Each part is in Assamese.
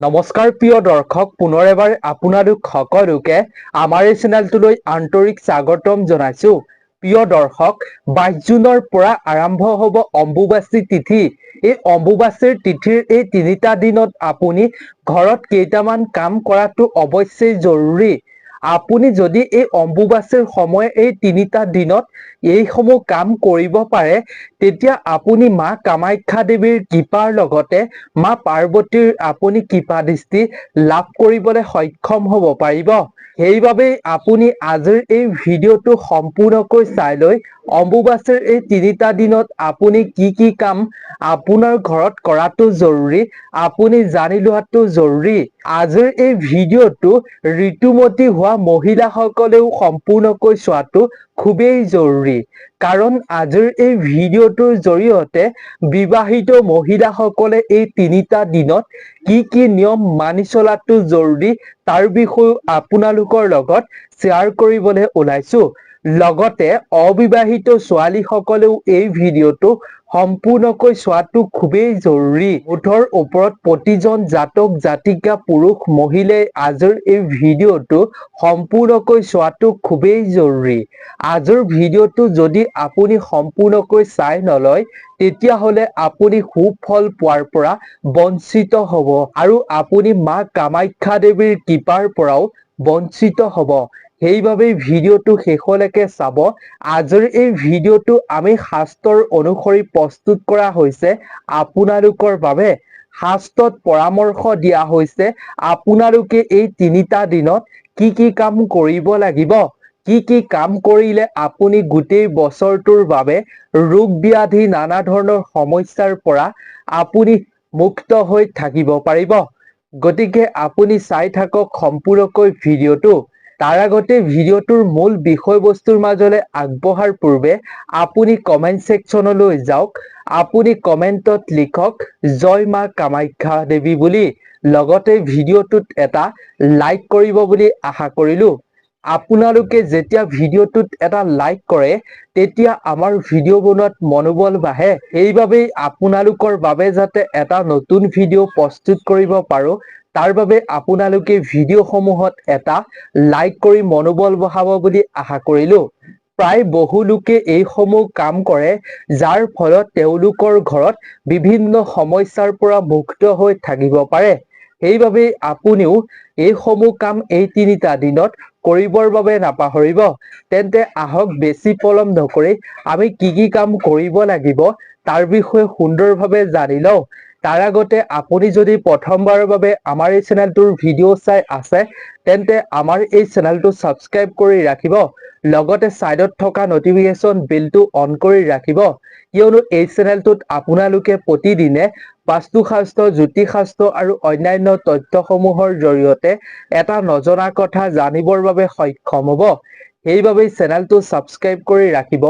নমস্কাৰ প্ৰিয় দৰ্শক, পুনৰ এবাৰ আপোনালোক সকলোকে আমাৰ এই চেনেলটোলৈ আন্তৰিক স্বাগতম জনাইছো। প্ৰিয় দৰ্শক, 22 জুনৰ পৰা আৰম্ভ হ'ব অম্বুবাচী তিথি। এই অম্বুবাচীৰ তিথিৰ এই 3টা দিনত আপুনি ঘৰত কেইটামান কাম কৰাটো অৱশ্যেই জৰুৰী। আপুনি যদি এই অম্বুবাচীৰ সময় এই 3টা দিনত এইসমূহ কাম কৰিব পাৰে, তেতিয়া আপুনি মা কামাখ্যা দেৱীৰ কৃপাৰ লগতে মা পাৰ্বতীৰ আপুনি কৃপা দৃষ্টি লাভ কৰিবলৈ সক্ষম হ'ব পাৰিব। সেইবাবে আপুনি আজিৰ এই ভিডিঅ'টো সম্পূৰ্ণকৈ চাই লৈ অম্বুবাচীৰ এই 3টা দিনত আপুনি কি কাম আপোনাৰ ঘৰত কৰাটো জৰুৰী, আপুনি জানি লোৱাটো জৰুৰী। আজিৰ এই ভিডিঅ'টো ঋতুমতী হোৱা মহিলাসকলেও সম্পূৰ্ণকৈ চোৱাটো খুবেই জৰুৰী। কাৰণ আজিৰ এই ভিডিঅ'টোৰ জৰিয়তে বিবাহিত মহিলাসকলে এই 3টা দিনত কি নিয়ম মানি চলাটো জৰুৰী তাৰ বিষয়েও আপোনালোকৰ লগত শ্বেয়াৰ কৰিবলৈ ওলাইছো। লগতে অবিবাহিত ছোৱালীসকলেও এই ভিডিঅ'টো সম্পূৰ্ণকৈ চোৱাটো খুবেই জৰুৰী। মুঠৰ ওপৰত প্ৰতিজন জাতক জাতিকা পুৰুষ মহিলাই আজিৰ এই ভিডিঅ'টো সম্পূৰ্ণকৈ চোৱাটো খুবেই জৰুৰী। আজিৰ ভিডিঅ'টো যদি আপুনি সম্পূৰ্ণকৈ চাই নলয়, তেতিয়াহ'লে আপুনি সুফল পোৱাৰ পৰা বঞ্চিত হ'ব আৰু আপুনি মা কামাখ্যা দেৱীৰ কৃপাৰ পৰাও বঞ্চিত হ'ব। সেইবাবে ভিডিঅ'টো শেষলৈকে চাব। আজিৰ এই ভিডিঅ'টো আমি শাস্ত্ৰৰ অনুসৰি প্ৰস্তুত কৰা হৈছে আপোনালোকৰ বাবে। শাস্ত্ৰত পৰামৰ্শ দিয়া হৈছে আপোনালোকে এই 3টা দিনত কি কাম কৰিব লাগিব, কি কাম কৰিলে আপুনি গোটেই বছৰটোৰ বাবে ৰোগ ব্যাধি নানা ধৰণৰ সমস্যাৰ পৰা আপুনি মুক্ত হৈ থাকিব পাৰিব। গতিকে আপুনি চাই থাকক সম্পূৰ্ণকৈ ভিডিঅ'টো। তাৰ আগতে ভিডিঅ'টোৰ মূল বিষয়বস্তুৰ মাজলৈ আগবঢ়াৰ পূৰ্বে আপুনি কমেন্ট ছেকশ্যনলৈ যাওক। আপুনি কমেন্টত লিখক জয় মা কামাখ্যা দেৱী বুলি, লগতে ভিডিঅ'টোত এটা লাইক কৰিব বুলি আশা কৰিলো। আপোনালোকে যেতিয়া ভিডিঅ'টোত এটা লাইক কৰে, তেতিয়া আমাৰ ভিডিঅ' বনোৱাত মনোবল বাঢ়ে। সেইবাবেই আপোনালোকৰ বাবে যাতে এটা নতুন ভিডিঅ' প্ৰস্তুত কৰিব পাৰো, তাৰ বাবে আপোনালোকে ভিডিঅ'সমূহত এটা লাইক কৰি মনোবল বঢ়াব বুলি আশা কৰিলো। প্ৰায় বহু লোকে এইসমূহ কাম কৰে, যাৰ ফলত তেওঁলোকৰ ঘৰত বিভিন্ন সমস্যাৰ পৰা মুক্ত হৈ থাকিব পাৰে। সেইবাবে আপুনিও এইসমূহ কাম এই 3টা দিনত কৰিবৰ বাবে নাপাহৰিব। তেন্তে আহক বেছি পলম নকৰি আমি কি কাম কৰিব লাগিব তাৰ বিষয়ে সুন্দৰভাৱে জানি লওঁ। তাৰ আগতে আপুনি যদি প্ৰথমবাৰৰ বাবে আমাৰ এই চেনেলটোৰ ভিডিঅ' চাই আছে, তেন্তে আমাৰ এই চেনেলটো ছাবস্ক্ৰাইব কৰি ৰাখিব। লগতে ছাইডত থকা নটিফিকেশ্যন বেলটো অন কৰি ৰাখিব, কিয়নো এই চেনেলটোত আপোনালোকে প্ৰতিদিনে বাস্তুশাস্ত্ৰ, জ্যোতিষশাস্ত্ৰ আৰু অন্যান্য তথ্যসমূহৰ জৰিয়তে এটা নজনা কথা জানিবৰ বাবে সক্ষম হ'ব। সেইবাবে চেনেলটো ছাবস্ক্ৰাইব কৰি ৰাখিব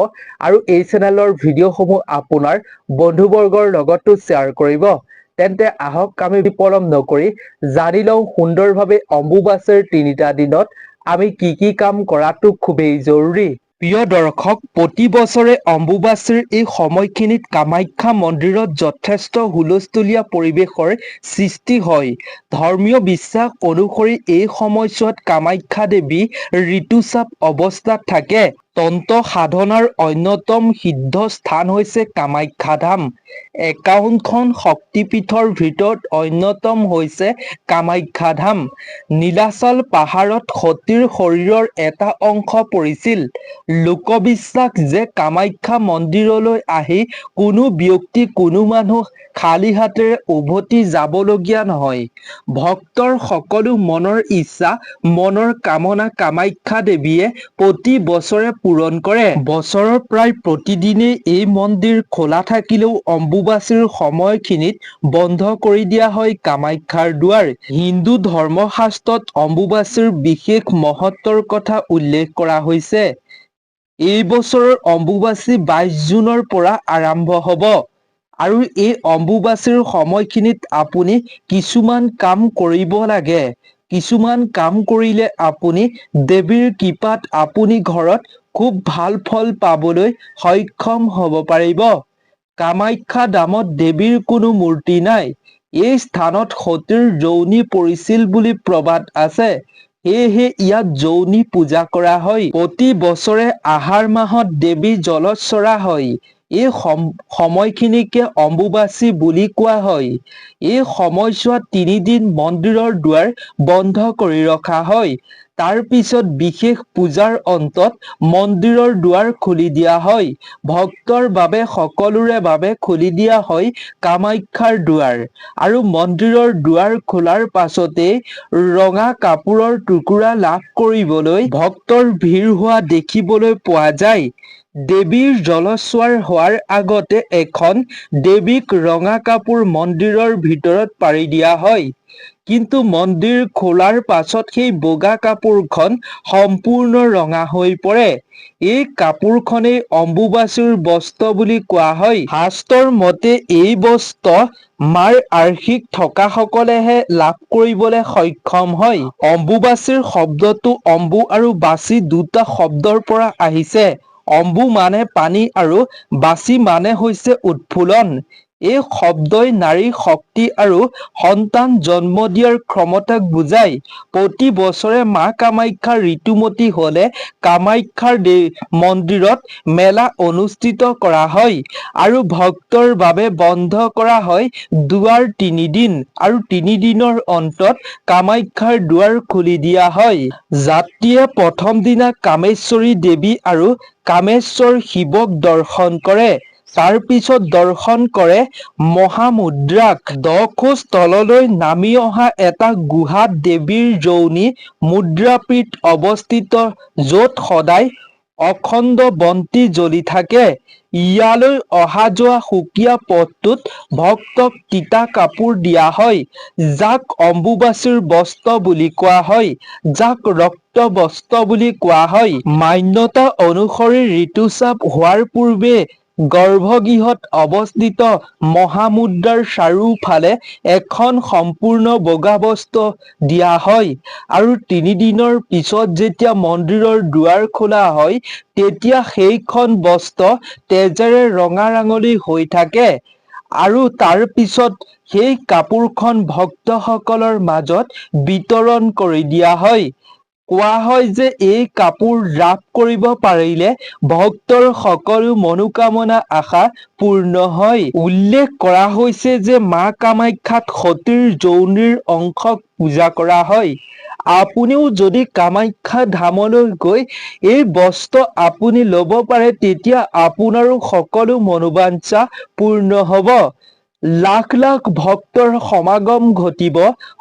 আৰু এই চেনেলৰ ভিডিঅ'সমূহ আপোনাৰ বন্ধুবৰ্গৰ লগতো শ্বেয়াৰ কৰিব। তেন্তে আহক আমি পলম নকৰি জানি লওঁ সুন্দৰভাৱে অম্বুবাচীৰ 3টা দিনত আমি কি কাম কৰাটো খুবেই জৰুৰী। প্ৰিয় দৰ্শক, প্ৰতি বছৰে অম্বুবাচীৰ এই সময়খিনিত কামাখ্যা মন্দিৰত যথেষ্ট হুলস্থুলীয়া পৰিৱেশৰ সৃষ্টি হয়। ধৰ্মীয় বিশ্বাস অনুসৰি এই সময়ছোৱাত কামাখ্যা দেৱী ঋতুস্ৰাৱ অৱস্থাত থাকে। তন্ত্ৰ সাধনাৰ অন্যতম সিদ্ধ স্থান হৈছে কামাখ্যা ধাম। 51খন শক্তিপীঠৰ ভিতৰত অন্যতম হৈছে কামাখ্যা ধাম। নীলাচল পাহাৰত সতীৰ শৰীৰৰ এটা অংশ পৰিছিল। লোকবিশ্বাস যে কামাখ্যা মন্দিৰলৈ আহি কোনো ব্যক্তি, কোনো মানুহ খালী হাতেৰে উভতি যাবলগীয়া নহয়। ভক্তৰ সকলো মনৰ ইচ্ছা, মনৰ কামনা কামাখ্যা দেৱীয়ে প্ৰতি বছৰে পূৰণ কৰে। বছৰৰ প্ৰায় প্ৰতিদিনেই এই মন্দিৰ খোলা থাকিলেও অম্বুবাচীৰ সময়খিনিত বন্ধ কৰি দিয়া হয় কামাখ্যাৰ দুৱাৰ। হিন্দু ধৰ্মশাস্ত্ৰত অম্বুবাচীৰ বিশেষ মহত্বৰ কথা উল্লেখ কৰা হৈছে। এই বছৰৰ অম্বুবাচী 22 জুনৰ পৰা আৰম্ভ হ'ব আৰু এই অম্বুবাচীৰ সময়খিনিত আপুনি কিছুমান কাম কৰিব লাগে। কিছুমান কাম কৰিলে আপুনি দেৱীৰ কৃপাত আপুনি ঘৰত খুব ভাল ফল পাবলৈ সক্ষম হ'ব পাৰিব। কামাখ্যা ধামত দেৱীৰ কোনো মূৰ্তি নাই। এই স্থানত সতীৰ যৌনি পৰিছিল বুলি প্ৰবাদ আছে। সেয়েহে ইয়াত যৌনি পূজা কৰা হয়। প্ৰতি বছৰে আহাৰ মাহত দেৱী জলচৰা হয়। এই সময়খিনিকে অম্বুবাচী বুলি কোৱা হয়। এই সময়ছোৱাত 3 দিন মন্দিৰৰ দুৱাৰ বন্ধ কৰি ৰখা হয়। তাৰ পিছত বিশেষ পূজাৰ অন্তত মন্দিৰৰ দুৱাৰ খুলি দিয়া হয়। ভক্তৰ বাবে সকলোৰে বাবে খুলি দিয়া হয় কামাখ্যাৰ দুৱাৰ। আৰু মন্দিৰৰ দুৱাৰ খোলাৰ পাছতেই ৰঙা কাপোৰৰ টুকুৰা লাভ কৰিবলৈ ভক্তৰ ভিৰ হোৱা দেখিবলৈ পোৱা যায়। দেৱীৰ জলস্বাৰ হোৱাৰ আগতে এখন দেৱীক ৰঙা কাপোৰ মন্দিৰৰ ভিতৰত পাৰি দিয়া হয়। কিন্তু মন্দিৰ খোলাৰ পাছত সেই বগা কাপোৰখন সম্পূৰ্ণ ৰঙা হৈ পৰে। এই কাপোৰখনেই অম্বুবাচীৰ বস্ত্ৰ বুলি কোৱা হয়। শাস্ত্ৰৰ মতে এই বস্ত্ৰ মাৰ আৰ্শীক থকাসকলেহে লাভ কৰিবলৈ সক্ষম হয়। অম্বুবাচীৰ শব্দটো অম্বু আৰু বাচি দুটা শব্দৰ পৰা আহিছে। অম্বু মানে পানী আৰু বাচি মানে হৈছে উৎফুলন। এই শব্দই নাৰীৰ শক্তি আৰু সন্তান জন্ম দিয়াৰ ক্ষমতাক বুজায়। প্ৰতি বছৰে মা কামাখ্যা ঋতুমতী হলে কামাখ্যাৰ মন্দিৰত মেলা অনুষ্ঠিত কৰা হয় আৰু ভক্তৰ বাবে বন্ধ কৰা হয় দুৱাৰ 3 দিন আৰু 3 দিনৰ অন্তত কামাখ্যাৰ দুৱাৰ খুলি দিয়া হয়। যাত্ৰীয়ে প্ৰথম দিনা কামেশ্বৰী দেৱী আৰু কামেশ্বৰ শিৱক দৰ্শন কৰে। তাৰ পিছত দৰ্শন কৰে মহামুদ্ৰাক। 10 খোজ তললৈ নামি অহা এটা গুহাত দেৱীৰ যৌনি মুদ্ৰাপীঠ অৱস্থিত, য'ত সদায় অখণ্ড বন্তি জ্বলি থাকে। ইয়ালৈ অহা যোৱা সুকীয়া পথটোত ভক্তক তিতা কাপোৰ দিয়া হয়, যাক অম্বুবাচীৰ বস্ত্ৰ বুলি কোৱা হয়, যাক ৰক্ত বস্ত্ৰ বুলি কোৱা হয়। মান্যতা অনুসৰি ঋতুস্ৰাৱ হোৱাৰ পূৰ্বে গৰ্ভগৃহত অৱস্থিত মহামুদ্ৰাৰ চাৰিওফালে এখন সম্পূৰ্ণ বগা বস্ত্ৰ দিয়া হয় আৰু 3 দিনৰ পিছত যেতিয়া মন্দিৰৰ দুৱাৰ খোলা হয়, তেতিয়া সেইখন বস্ত্ৰ তেজেৰে ৰঙা ৰাঙলী হৈ থাকে আৰু তাৰ পিছত সেই কাপোৰখন ভক্তসকলৰ মাজত বিতৰণ কৰি দিয়া হয়। কোৱা হয় যে এই কাপোৰ লাভ কৰিব পাৰিলে ভক্তৰ সকলো মনোকামনা আশা পূৰ্ণ হয়। উল্লেখ কৰা হৈছে যে মা কামাখ্যাত সতীৰ যৌনিৰ অংশক পূজা কৰা হয়। আপুনিও যদি কামাখ্যা ধামলৈ গৈ এই বস্ত্ৰ আপুনি ল'ব পাৰে, তেতিয়া আপোনাৰো সকলো মনোবাঞ্ছা পূৰ্ণ হ'ব। লাখ লাখ ভক্তৰ সমাগম ঘটিব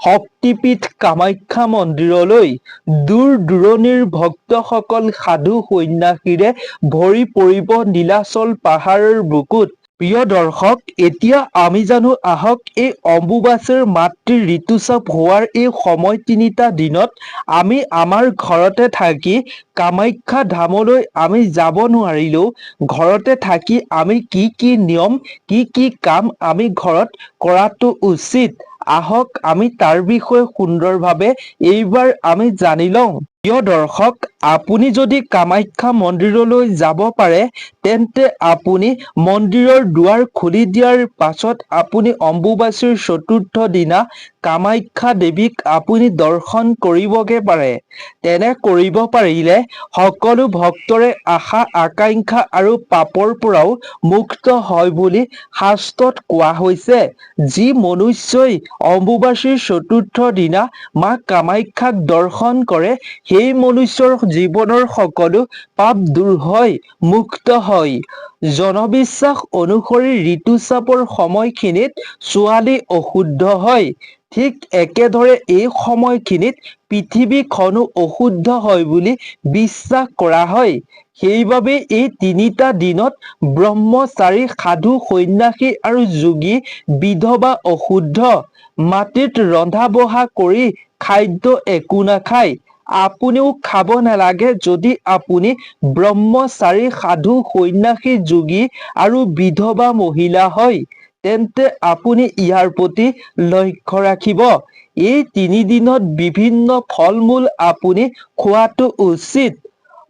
শক্তিপীঠ কামাখ্যা মন্দিৰলৈ। দূৰ দূৰণিৰ ভক্তসকল সাধু সন্যাসীৰে ভৰি পৰিব নীলাচল পাহাৰৰ বুকুত। প্ৰিয় দৰ্শক, এতিয়া আমি জানো আহক এই অম্বুবাচীৰ মাতৃ ঋতুস্ৰাৱ হোৱাৰ এই সময় 3টা দিনত আমি আমাৰ ঘৰতে থাকি কামাখ্যা ধামলৈ আমি যাব নোৱাৰিলেও ঘৰতে থাকি আমি কি কি নিয়ম, কি কি কাম আমি ঘৰত কৰাটো উচিত, আহক আমি তাৰ বিষয়ে সুন্দৰভাৱে এইবাৰ আমি জানি লওঁ। প্ৰিয় দৰ্শক, আপুনি যদি কামাখ্যা মন্দিৰলৈ যাব পাৰে, তেন্তে আপুনি মন্দিৰৰ দুৱাৰ খুলি দিয়াৰ পাছত আপুনি অম্বুবাচীৰ 4ৰ্থ দিনা কামাখ্যা দেৱীক আপুনি দৰ্শন কৰিবগে পাৰে। তেনে কৰিব পাৰিলে সকলো ভক্তৰে আশা আকাংক্ষা আৰু পাপৰ পৰাও মুক্ত হয় বুলি শাস্ত্ৰত কোৱা হৈছে। যি মনুষ্যই অম্বুবাচীৰ 4ৰ্থ দিনা মা কামাখ্যাক দৰ্শন কৰে, সেই মনুষ্যৰ জীৱনৰ সকলো পাপ দূৰ হয়, মুক্ত হয়। জনবিশ্বাস অনুসৰি ঋতুস্ৰাৱৰ সময়খিনিত ছোৱালী অশুদ্ধ হয়। ঠিক একেদৰে এই সময়খিনিত পৃথিৱীখনো অশুদ্ধ হয় বুলি বিশ্বাস কৰা হয়। সেইবাবে এই 3টা দিনত ব্ৰহ্মচাৰী, সাধু সন্যাসী আৰু যোগী বিধৱা অশুদ্ধ। মাটিত ৰন্ধা বঢ়া কৰি খাদ্য একো নাখায়। আপুনিও খাব নালাগে। যদি আপুনি ব্ৰহ্মচাৰী, সাধু সন্যাসী, যোগী আৰু বিধৱা মহিলা হয়, তেন্তে আপুনি ইয়াৰ প্ৰতি লক্ষ্য ৰাখিব। এই 3 দিনত বিভিন্ন ফল মূল আপুনি খোৱাটো উচিত।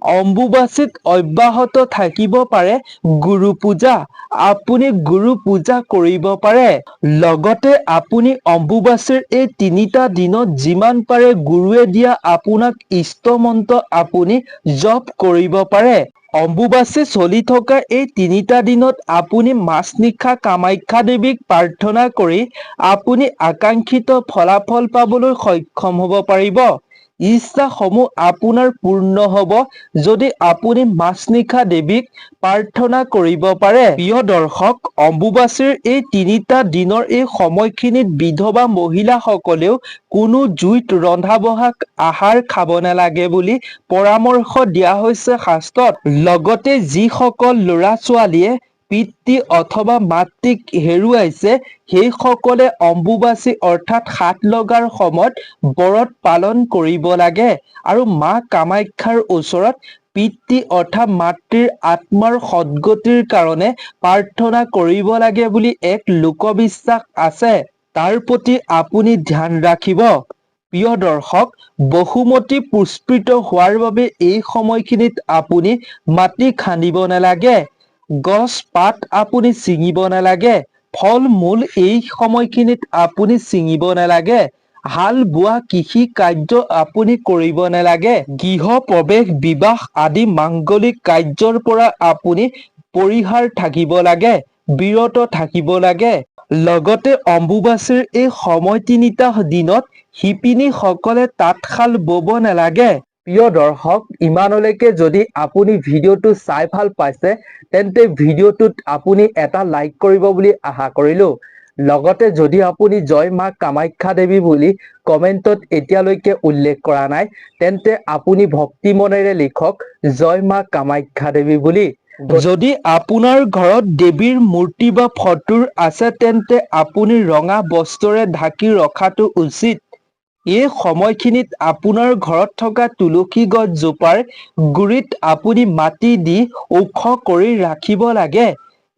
অম্বুবাচীত অব্যাহত থাকিব পাৰে গুৰু পূজা। আপুনি গুৰু পূজা কৰিব পাৰে। লগতে আপুনি অম্বুবাচীৰ এই 3টা দিনত যিমান পাৰে গুৰুৱে দিয়া আপোনাক ইষ্ট মন্ত্ৰ আপুনি জপ কৰিব পাৰে। অম্বুবাচী চলি থকা এই 3টা দিনত আপুনি মাজনিশা কামাখ্যা দেৱীক প্ৰাৰ্থনা কৰি আপুনি আকাংক্ষিত ফলাফল পাবলৈ সক্ষম হ'ব পাৰিব। ইচ্ছাসমূহ আপোনাৰ পূৰ্ণ হ'ব যদি আপুনি মাজনিশা দেৱীক প্ৰাৰ্থনা কৰিব পাৰে। প্ৰিয় দৰ্শক, অম্বুবাচীৰ এই 3টা দিনৰ এই সময়খিনিত বিধৱা মহিলাসকলেও কোনো জুইত ৰন্ধা বঢ়া আহাৰ খাব নালাগে বুলি পৰামৰ্শ দিয়া হৈছে শাস্ত্ৰত। লগতে যিসকল ল'ৰা ছোৱালীয়ে পিতৃ অথবা মাতৃক হেৰুৱাইছে সেইসকলে অম্বুবাচী অৰ্থাৎ হাত লগাৰ সময়ত ব্ৰত পালন কৰিব লাগে আৰু মা কামাখ্যাৰ ওচৰত পিতৃ অৰ্থাৎ মাতৃৰ আত্মাৰ সদ্গতিৰ কাৰণে প্ৰাৰ্থনা কৰিব লাগে বুলি এক লোকবিশ্বাস আছে। তাৰ প্ৰতি আপুনি ধ্যান ৰাখিব। প্ৰিয় দৰ্শক, বসুমতী পুষ্পিত হোৱাৰ বাবে এই সময়খিনিত আপুনি মাটি খান্দিব নালাগে, গছ পাত আপুনি ছিঙিব নালাগে, ফল মূল এই সময়খিনিত আপুনি ছিঙিব নালাগে, হাল বোৱা কৃষি কাৰ্য আপুনি কৰিব নালাগে, গৃহ প্ৰৱেশ বিবাহ আদি মাংগলিক কাৰ্যৰ পৰা আপুনি পৰিহাৰ থাকিব লাগে, বিৰত থাকিব লাগে। লগতে অম্বুবাচীৰ এই সময় 3টা দিনত শিপিনীসকলে তাঁতশাল বব নালাগে। প্ৰিয় দৰ্শক, ইমানলৈকে যদি আপুনি ভিডিঅ'টো চাই ভাল পাইছে তেন্তে ভিডিঅ'টোত আপুনি এটা লাইক কৰিব বুলি আশা কৰিলোঁ। লগতে যদি আপুনি জয় মা কামাখ্যা দেৱী বুলি কমেণ্টত এতিয়ালৈকে উল্লেখ কৰা নাই তেন্তে আপুনি ভক্তি মনেৰে লিখক জয় মা কামাখ্যা দেৱী বুলি। যদি আপোনাৰ ঘৰত দেৱীৰ মূৰ্তি বা ফটো আছে তেন্তে আপুনি ৰঙা বস্ত্ৰৰে ঢাকি ৰখাটো উচিত। এই সময়খিনিত আপোনাৰ ঘৰত থকা তুলসী গছজোপাৰ গুৰিত আপুনি মাটি দি ওখ কৰি ৰাখিব লাগে।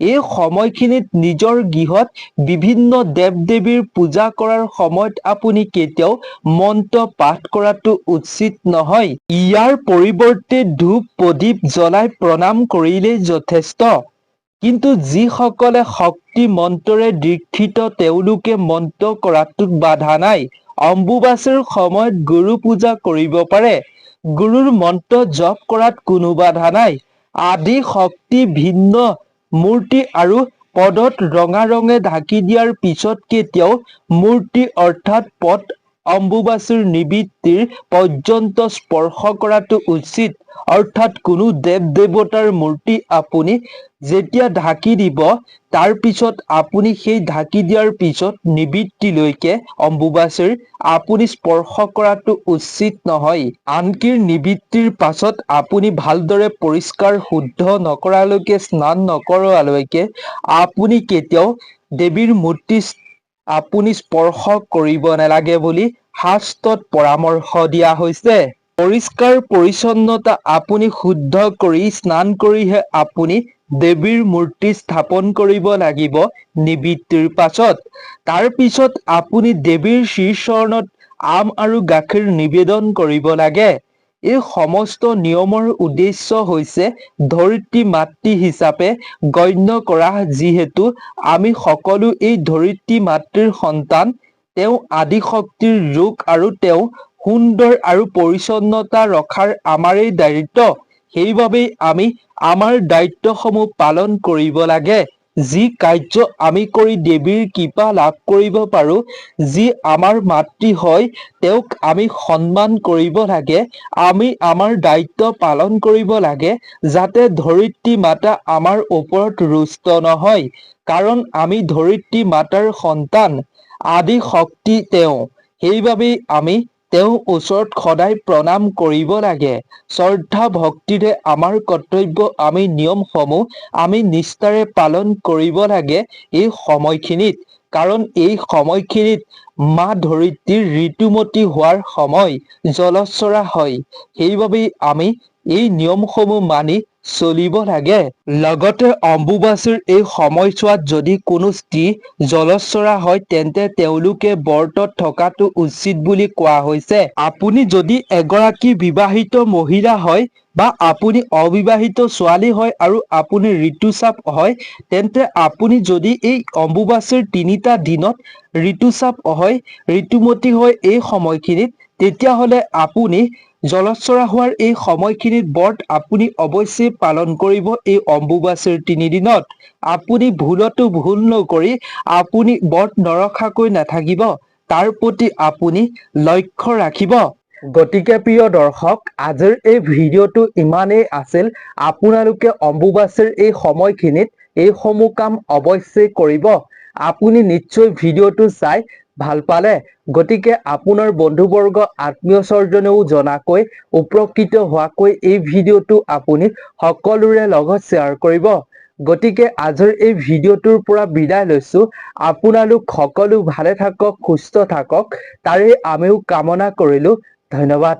এই সময়খিনিত নিজৰ গৃহত বিভিন্ন দেৱ দেৱীৰ পূজা কৰাৰ সময়ত আপুনি কেতিয়াও মন্ত্ৰ পাঠ কৰাটো উচিত নহয়। ইয়াৰ পৰিৱৰ্তে ধূপ প্ৰদীপ জ্বলাই প্ৰণাম কৰিলেই যথেষ্ট। কিন্তু যিসকলে শক্তি মন্ত্ৰৰে দীক্ষিত তেওঁলোকে মন্ত্ৰ কৰাটোত বাধা নাই। অম্বুবাচীৰ সময়ত গুৰু পূজা কৰিব পাৰে। গুৰুৰ মন্ত্ৰ জপ কৰাত কোনো বাধা নাই। আদি শক্তি ভিন্ন মূৰ্তি আৰু পদত ৰঙা ৰঙে ঢাকি দিয়াৰ পিছত কেতিয়াও মূৰ্তি অৰ্থাৎ পদ অম্বুবাচীৰ নিবৃত্তিৰ পৰ্যন্ত স্পৰ্শ কৰাটো উচিত। অৰ্থাৎ কোনো দেৱ দেৱতাৰ মূৰ্তি আপুনি যেতিয়া ঢাকি দিব তাৰ পিছত আপুনি সেই ঢাকি দিয়াৰ পিছত নিবৃত্তিলৈকে অম্বুবাচীৰ আপুনি স্পৰ্শ কৰাটো উচিত নহয়। আনকি নিবৃত্তিৰ পাছত আপুনি ভালদৰে পৰিষ্কাৰ শুদ্ধ নকৰালৈকে স্নান নকৰোৱালৈকে আপুনি কেতিয়াও দেৱীৰ মূৰ্তি আপুনি স্পৰ্শ কৰিব নালাগে বুলি শাস্ত্ৰত পৰামৰ্শ দিয়া হৈছে। পৰিষ্কাৰ পৰিচ্ছন্নতা আপুনি শুদ্ধ কৰি স্নান কৰিহে আপুনি দেৱীৰ মূৰ্তি স্থাপন কৰিব লাগিব নিবৃত্তিৰ পাছত। তাৰ পিছত আপুনি দেৱীৰ শ্ৰীচৰণত আম আৰু গাখীৰ নিবেদন কৰিব লাগে। এই সমস্ত নিয়মৰ উদ্দেশ্য হৈছে ধৰিত্ৰী মাতৃ হিচাপে গণ্য কৰা, যিহেতু আমি সকলো এই ধৰিত্ৰী মাতৃৰ সন্তান। তেওঁ আদিশক্তিৰ ৰূপ আৰু তেওঁ সুন্দৰ আৰু পৰিচ্ছন্নতা ৰখাৰ আমাৰেই দায়িত্ব। সেইবাবেই আমি আমাৰ দায়িত্বসমূহ পালন কৰিব লাগে। যি কাৰ্য আমি কৰি দেৱীৰ কৃপা লাভ কৰিব পাৰোঁ, যি আমাৰ মাতৃ হয় তেওঁক আমি সন্মান কৰিব লাগে। আমি আমাৰ দায়িত্ব পালন কৰিব লাগে যাতে ধৰিত্ৰী মাতা আমাৰ ওপৰত ৰুষ্ট নহয়, কাৰণ আমি ধৰিত্ৰী মাতাৰ সন্তান। আদি শক্তি তেওঁ। সেইবাবেই আমি তেওঁৰ ওচৰত সদায় প্ৰণাম কৰিব লাগে। শ্ৰদ্ধা ভক্তিৰে আমাৰ কৰ্তব্য আমি নিয়মসমূহ আমি নিষ্ঠাৰে পালন কৰিব লাগে এই সময়খিনিত। কাৰণ এই সময়খিনিত মা ধৰিত্ৰীৰ ঋতুমতী হোৱাৰ সময়, জলচৰা হয়। সেইবাবেই আমি এই নিয়মসমূহ মানি চলিব লাগে। লগতে অম্বুবাচীৰ এই সময়ছোৱাত যদি কোনো স্ত্ৰী জলচৰা হয় তেন্তে তেওঁলোকে ব্ৰতত থকাটো উচিত বুলি কোৱা হৈছে। আপুনি যদি এগৰাকী বিবাহিত মহিলা হয় বা আপুনি অবিবাহিত ছোৱালী হয় আৰু আপুনি ঋতুস্ৰাৱ হয়, তেন্তে আপুনি যদি এই অম্বুবাচীৰ 3টা দিনত ঋতুস্ৰাৱ হয়, ঋতুমতী হয় এই সময়খিনিত, তেতিয়াহ'লে আপুনি জলচৰা হোৱাৰ এই সময়খিনিত ব্ৰত আপুনি অৱশ্যেই পালন কৰিব এই অম্বুবাচীৰ 3 দিনত। আপুনি ভুলতো ভুল নকৰি আপুনি ব্ৰত নৰখাকৈ নাথাকিব, তাৰ প্ৰতি আপুনি লক্ষ্য ৰাখিব। গতিকে প্ৰিয় দৰ্শক, আজিৰ এই ভিডিঅ'টো ইমানেই আছিল। আপোনালোকে অম্বুবাচীৰ এই সময়খিনিত এইসমূহ কাম অৱশ্যেই কৰিব। আপুনি নিশ্চয় ভিডিঅ'টো চাই ভাল পালে, গতিকে আপোনাৰ বন্ধুবৰ্গ আত্মীয় স্বজনেও জনাকৈ উপকৃত হোৱাকৈ এই ভিডিঅ'টো আপুনি সকলোৰে লগত শ্বেয়াৰ কৰিব। গতিকে আজিৰ এই ভিডিঅ'টোৰ পৰা বিদায় লৈছো। আপোনালোক সকলো ভালে থাকক, সুস্থ থাকক, তাৰে আমিও কামনা কৰিলো। ধন্যবাদ।